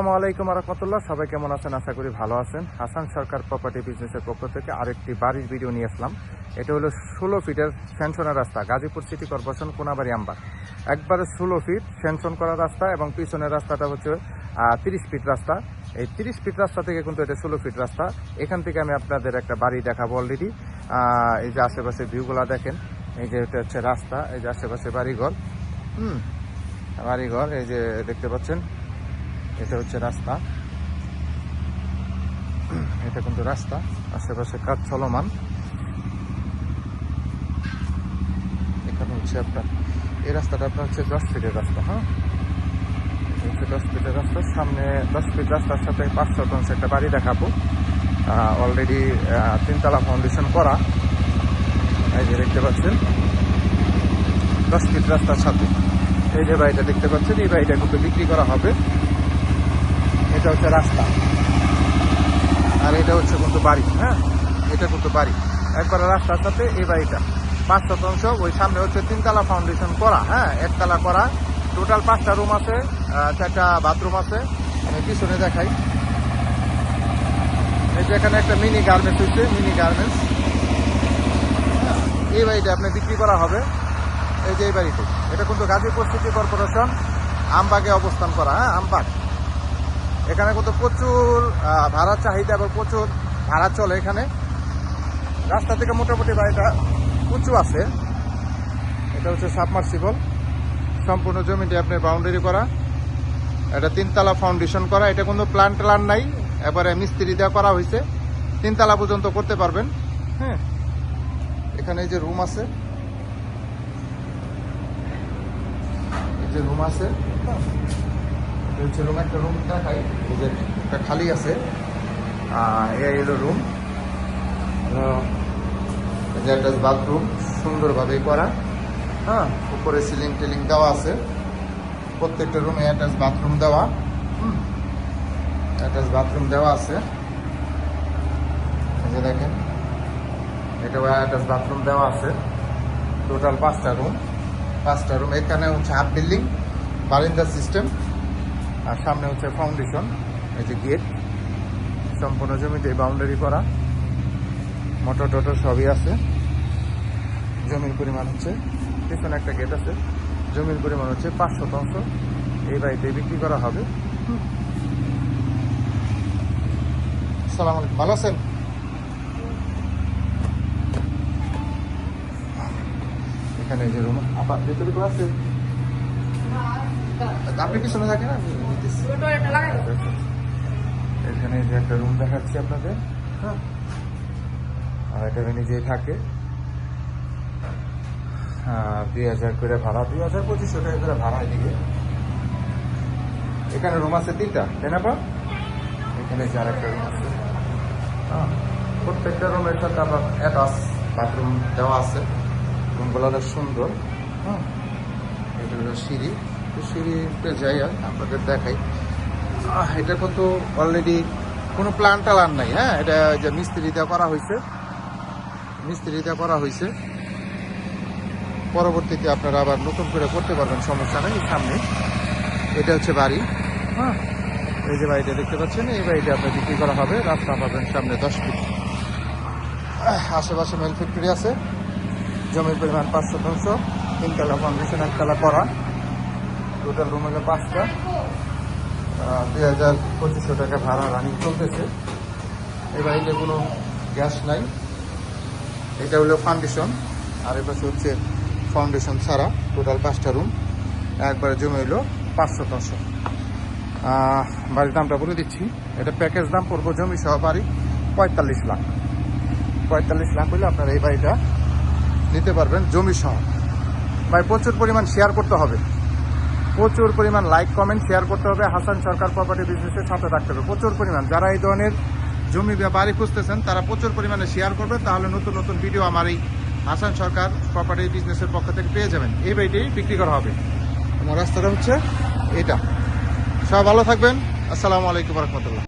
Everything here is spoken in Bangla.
আসসালামু আলাইকুম রহমতুল্লাহ। সবাই কেমন আছেন? আশা করি ভালো আছেন। হাসান সরকার প্রপার্টি বিজনেসের পক্ষ থেকে আরেকটি বাড়ির ভিডিও নিয়ে আসলাম। এটা হলো 16 ফিটের স্যাংশনের রাস্তা, গাজীপুর সিটি কর্পোরেশন কোনাবাড়ি আমবাগ। একবারে 16 ফিট স্যাংশন করা রাস্তা এবং পিছনের রাস্তাটা হচ্ছে 30 ফিট রাস্তা। এই 30 ফিট রাস্তা থেকে কিন্তু এটা 16 ফিট রাস্তা। এখান থেকে আমি আপনাদের একটা বাড়ি দেখাবো অলরেডি। এই যে আশেপাশে ভিউগুলা দেখেন, এই যে এটা হচ্ছে রাস্তা, এই যে আশেপাশে বাড়িঘর, বাড়িঘর এই যে দেখতে পাচ্ছেন, এটা হচ্ছে রাস্তা। এটা কিন্তু রাস্তা, আশেপাশে কাজ চলমান। এখানে হচ্ছে আপনার এই রাস্তাটা আপনার হচ্ছে 10 ফিটের রাস্তা। হ্যাঁ, হচ্ছে 10 ফিটের রাস্তা। সামনে 10 ফিট রাস্তার সাথে 5 শতাংশ একটা বাড়ি দেখাবো। অলরেডি 3 তলা ফাউন্ডেশন করা। এই যে দেখতে পাচ্ছেন 10 ফিট রাস্তার সাথে এই যে বাড়িটা দেখতে পাচ্ছেন, এই বাড়িটা কিন্তু বিক্রি করা হবে। এটা হচ্ছে রাস্তা আর এটা হচ্ছে কিন্তু বাড়ি। হ্যাঁ, এটা কিন্তু বাড়ি একবার রাস্তার সাথে এই বাড়িটা 5 শতাংশ। ওই সামনে হচ্ছে 3 তলা ফাউন্ডেশন করা। হ্যাঁ, 1 তলা করা। টোটাল 5টা রুম আছে, 4টা বাথরুম আছে। আমি পিছনে দেখাই, এই যে এখানে একটা মিনি গার্মেন্টস হচ্ছে, মিনি গার্মেন্টস। এই বাড়িটা আপনি বিক্রি করা হবে। এই যে এই বাড়িতে, এটা কিন্তু গাজীপুর সিটি কর্পোরেশন আমবাগে অবস্থান করা। হ্যাঁ, আমবাগ। এখানে কিন্তু প্রচুর ভাড়ার চাহিদা এবং প্রচুর ভাড়া চলে এখানে। রাস্তা থেকে মোটামুটি বাড়িটা উঁচু আছে। এটা হচ্ছে সাবমার্সিবল। সম্পূর্ণ জমিটি আপনার বাউন্ডারি করা। এটা 3 তলা ফাউন্ডেশন করা। এটা কোনো প্ল্যান ট্যান নাই, এবারে মিস্ত্রি দেওয়া করা হয়েছে। 3 তলা পর্যন্ত করতে পারবেন। হ্যাঁ, এখানে এই যে রুম আছে, এই যে রুম আছে। রুম একটা রুম দেখাই, এই যে একটা খালি আছে। এই হলো রুম, একটা বাথরুম সুন্দরভাবে করা। হ্যাঁ, উপরে সিলিং টিলিং দেওয়া আছে। প্রত্যেকটা রুমে অ্যাটাচ বাথরুম দেওয়া। অ্যাটাচ বাথরুম দেওয়া আছে। এই যে দেখেন, এটা অ্যাটাচ বাথরুম দেওয়া আছে। টোটাল 5টা রুম, 5টা রুম। এখানে হচ্ছে হাফ বিল্ডিং, বারিন্দা সিস্টেম, আর সামনে হচ্ছে ফাউন্ডেশন। এই যে গেট, সম্পূর্ণ জমিতে বাউন্ডারি করা। মোটর টোটর সবই আছে। জমির পরিমাণ হচ্ছে, পিছনে একটা গেট আছে। জমির পরিমাণ হচ্ছে 5 শতাংশ। এই বাড়িতে বিক্রি করা হবে। আসসালামু আলাইকুম, ভালো আছেন? এখানে যে রুম আবার ভেতরে তো আছে, আপনি পিছনে থাকেন, আমি এখানে যে একটা রুম দেখাচ্ছি আপনাদের। হ্যাঁ, আর এখানে নিজেই থাকে। 2000 করে ভাড়া, 2500 টাকা করে ভাড়া এদিকে। এখানে রুম আছে 3টা, তাই না? এখানে যে আরেকটা রুম আছে। হ্যাঁ, প্রত্যেকটা রুমের সাথে আবার অ্যাটাচ বাথরুম দেওয়া আছে। রুমগুলো অনেক সুন্দর। হ্যাঁ, এটা হলো সিঁড়ি। সিঁড়িতে যাই আর আপনাদের দেখাই। এটা কিন্তু অলরেডি কোনো প্ল্যান টালান নাই। হ্যাঁ, এটা যে মিস্ত্রিটা করা হয়েছে, মিস্ত্রিটা করা হয়েছে। পরবর্তীতে আপনারা আবার নতুন করে করতে পারবেন, সমস্যা নেই। সামনে এটা হচ্ছে বাড়ি। হ্যাঁ, এই যে বাড়িটা দেখতে পাচ্ছেন, এই বাড়িটা আপনার বিক্রি করা হবে। রাস্তা পাবেন সামনে 10 ফিট। আশেপাশে মেল ফ্যাক্টরি আছে। জমির পরিমাণ 5 শতাংশ। 3 তলা ফাউন্ডেশন, 1 তলা করা। টোটাল রুম হলো 5টা। 2500 টাকা ভাড়া রানিং চলতেছে। এই বাড়িতে কোনো গ্যাস নাই। এটা হলো ফাউন্ডেশন, আর এ পাশে হচ্ছে ফাউন্ডেশন ছাড়া। টোটাল 5টা রুম, একবারে জমি হলো 5 শতাংশ। বাড়ির দামটা বলে দিচ্ছি। এটা প্যাকেজ দাম পড়বো জমি সহ বাড়ি 45 লাখ। 45 লাখ হলে আপনারা এই বাড়িটা নিতে পারবেন জমি সহ। ভাই প্রচুর পরিমাণ শেয়ার করতে হবে, প্রচুর পরিমাণ লাইক কমেন্ট শেয়ার করতে হবে। হাসান সরকার প্রপার্টি বিজনেসের সাথে রাখতে হবে প্রচুর পরিমাণ। যারা এই ধরনের জমি বা বাড়ি খুঁজতেছেন তারা প্রচুর পরিমাণে শেয়ার করবে, তাহলে নতুন নতুন ভিডিও আমার এই হাসান সরকার প্রপার্টি বিজনেসের পক্ষ থেকে পেয়ে যাবেন। এই বাড়িটাই বিক্রি করা হবে। আমার রাস্তাটা হচ্ছে এটা। সবাই ভালো থাকবেন। আসসালামু আলাইকুম রহমতুল্লাহ।